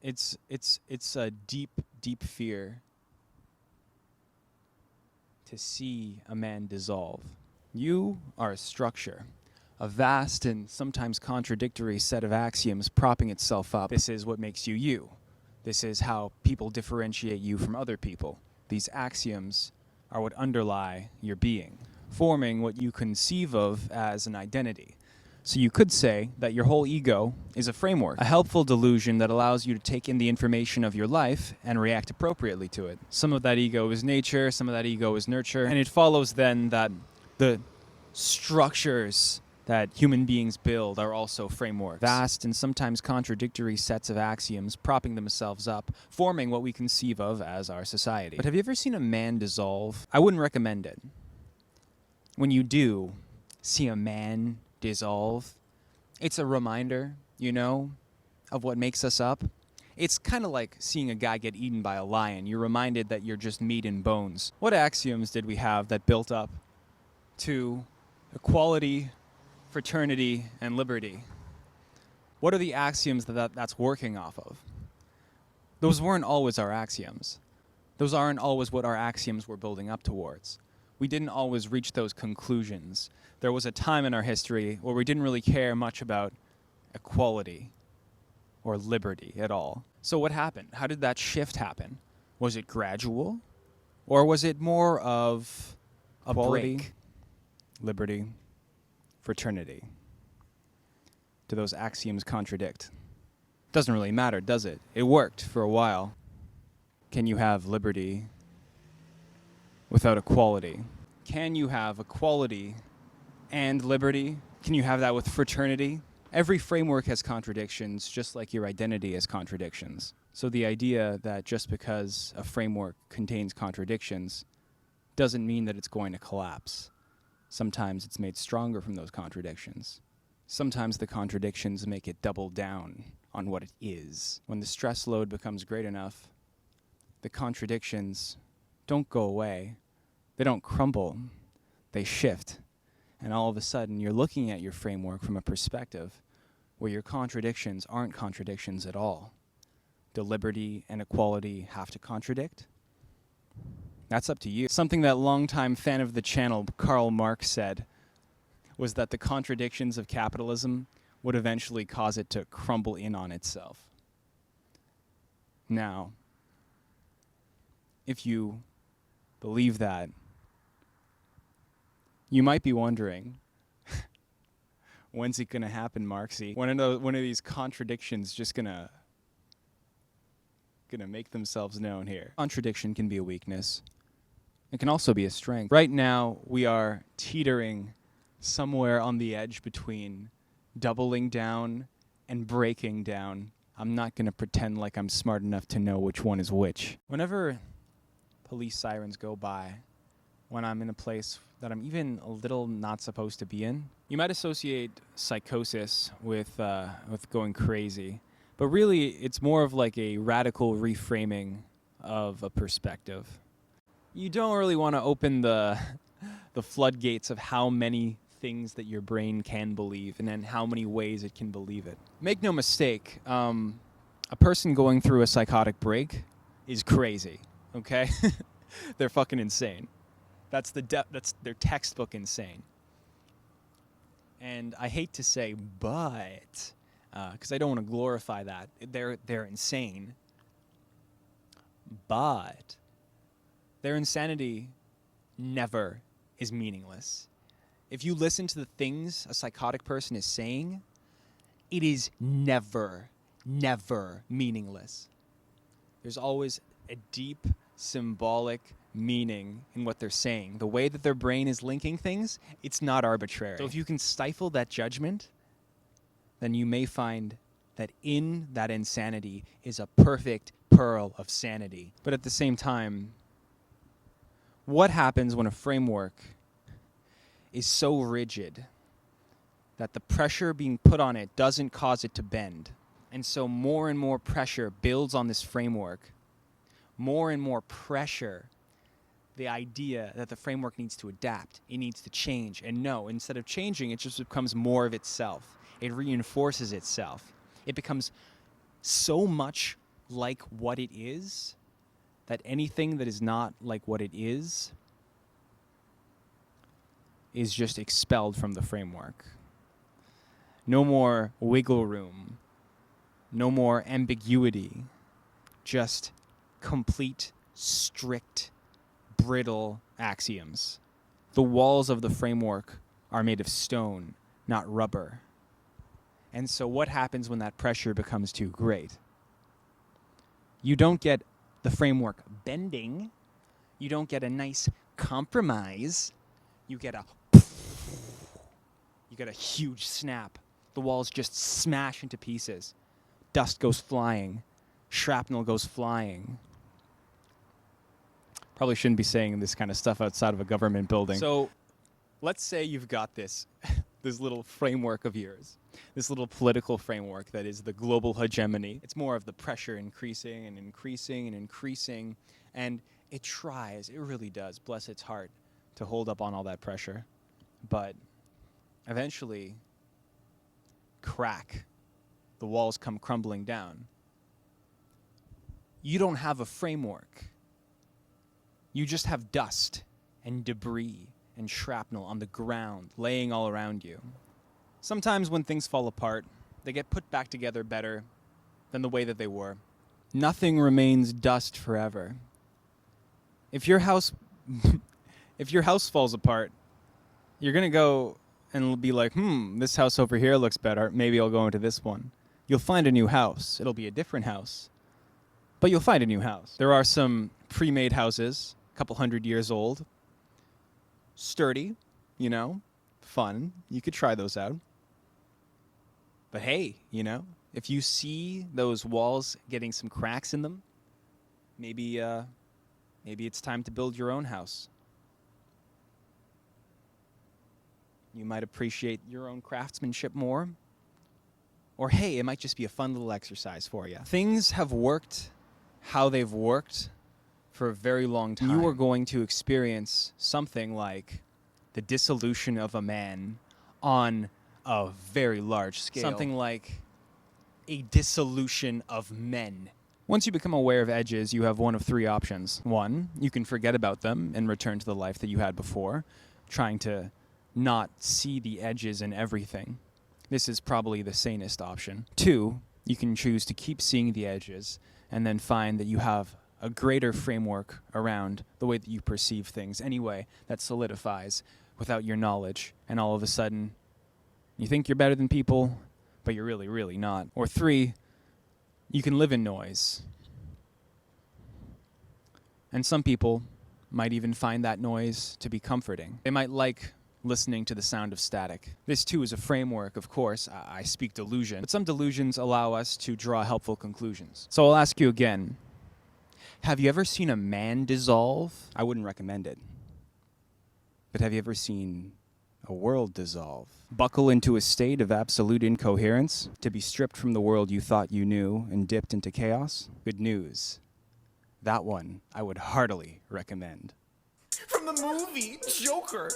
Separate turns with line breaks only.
It's a deep fear to see a man dissolve. You are a structure, a vast and sometimes contradictory set of axioms propping itself up. This is what makes you you. This is how people differentiate you from other people. These axioms are what underlie your being, forming what you conceive of as an identity. So you could say that your whole ego is a framework, a helpful delusion that allows you to take in the information of your life and react appropriately to it. Some of that ego is nature, some of that ego is nurture, and it follows then that the structures that human beings build are also frameworks. Vast and sometimes contradictory sets of axioms propping themselves up, forming what we conceive of as our society. But have you ever seen a man dissolve? I wouldn't recommend it. When you do see a man dissolve, it's a reminder, of what makes us up. It's kind of like seeing a guy get eaten by a lion. You're reminded that you're just meat and bones. What axioms did we have that built up to equality, fraternity, and liberty? What are the axioms that's working off of? Those weren't always our axioms. Those aren't always what our axioms were building up towards. We didn't always reach those conclusions. There was a time in our history where we didn't really care much about equality or liberty at all. So what happened? How did that shift happen? Was it gradual? Or was it more of a break? Liberty, fraternity. Do those axioms contradict? Doesn't really matter, does it? It worked for a while. Can you have liberty without equality? Can you have equality and liberty? Can you have that with fraternity? Every framework has contradictions, just like your identity has contradictions. So the idea that just because a framework contains contradictions doesn't mean that it's going to collapse. Sometimes it's made stronger from those contradictions. Sometimes the contradictions make it double down on what it is. When the stress load becomes great enough, the contradictions don't go away. They don't crumble. They shift. And all of a sudden, you're looking at your framework from a perspective where your contradictions aren't contradictions at all. Do liberty and equality have to contradict? That's up to you. Something that longtime fan of the channel, Karl Marx, said was that the contradictions of capitalism would eventually cause it to crumble in on itself. Now, if you believe that, you might be wondering, when's it gonna happen, Marxy? When are one of these contradictions just gonna make themselves known here? Contradiction can be a weakness. It can also be a strength. Right now, we are teetering somewhere on the edge between doubling down and breaking down. I'm not gonna pretend like I'm smart enough to know which one is which. Whenever police sirens go by, when I'm in a place that I'm even a little not supposed to be in, you might associate psychosis with going crazy. But really, it's more of like a radical reframing of a perspective. You don't really want to open the floodgates of how many things that your brain can believe and then how many ways it can believe it. Make no mistake, a person going through a psychotic break is crazy, okay? They're fucking insane. That's their textbook insane. And I hate to say, but, because I don't want to glorify that. They're insane. But their insanity never is meaningless. If you listen to the things a psychotic person is saying, it is never meaningless. There's always a deep symbolic meaning in what they're saying. The way that their brain is linking things, it's not arbitrary. So if you can stifle that judgment, then you may find that in that insanity is a perfect pearl of sanity. But at the same time, what happens when a framework is so rigid that the pressure being put on it doesn't cause it to bend? And so more and more pressure builds on this framework. More and more pressure, the idea that the framework needs to adapt, it needs to change. And no, instead of changing, it just becomes more of itself. It reinforces itself. It becomes so much like what it is, that anything that is not like what it is just expelled from the framework. No more wiggle room. No more ambiguity. Just complete, strict, brittle axioms. The walls of the framework are made of stone, not rubber. And so what happens when that pressure becomes too great? You don't get the framework bending. You don't get a nice compromise. You get a huge snap. The walls just smash into pieces. Dust goes flying. Shrapnel goes flying. Probably shouldn't be saying this kind of stuff outside of a government building. So let's say you've got this little framework of yours, this little political framework that is the global hegemony. It's more of the pressure increasing and increasing and increasing, and it really does, bless its heart, to hold up on all that pressure. But eventually, crack. The walls come crumbling down. You don't have a framework. You just have dust and debris and shrapnel on the ground, laying all around you. Sometimes when things fall apart, they get put back together better than the way that they were. Nothing remains dust forever. If your house falls apart, you're going to go and be like, this house over here looks better. Maybe I'll go into this one. You'll find a new house. It'll be a different house. But you'll find a new house. There are some pre-made houses, a couple 100 years old. Sturdy, fun. You could try those out. But hey, if you see those walls getting some cracks in them, maybe it's time to build your own house. You might appreciate your own craftsmanship more. Or hey, it might just be a fun little exercise for you. Things have worked how they've worked for a very long time. You are going to experience something like the dissolution of a man on a very large scale. Something like a dissolution of men. Once you become aware of edges, you have one of three options. One, you can forget about them and return to the life that you had before, trying to not see the edges in everything. This is probably the sanest option. Two, you can choose to keep seeing the edges and then find that you have a greater framework around the way that you perceive things anyway that solidifies without your knowledge, and all of a sudden you think you're better than people, but you're really, really not. Or three, you can live in noise. And some people might even find that noise to be comforting. They might like listening to the sound of static. This too is a framework, of course. I speak delusion, but some delusions allow us to draw helpful conclusions. So I'll ask you again, have you ever seen a man dissolve? I wouldn't recommend it. But have you ever seen a world dissolve? Buckle into a state of absolute incoherence to be stripped from the world you thought you knew and dipped into chaos? Good news. That one I would heartily recommend.
From the movie Joker.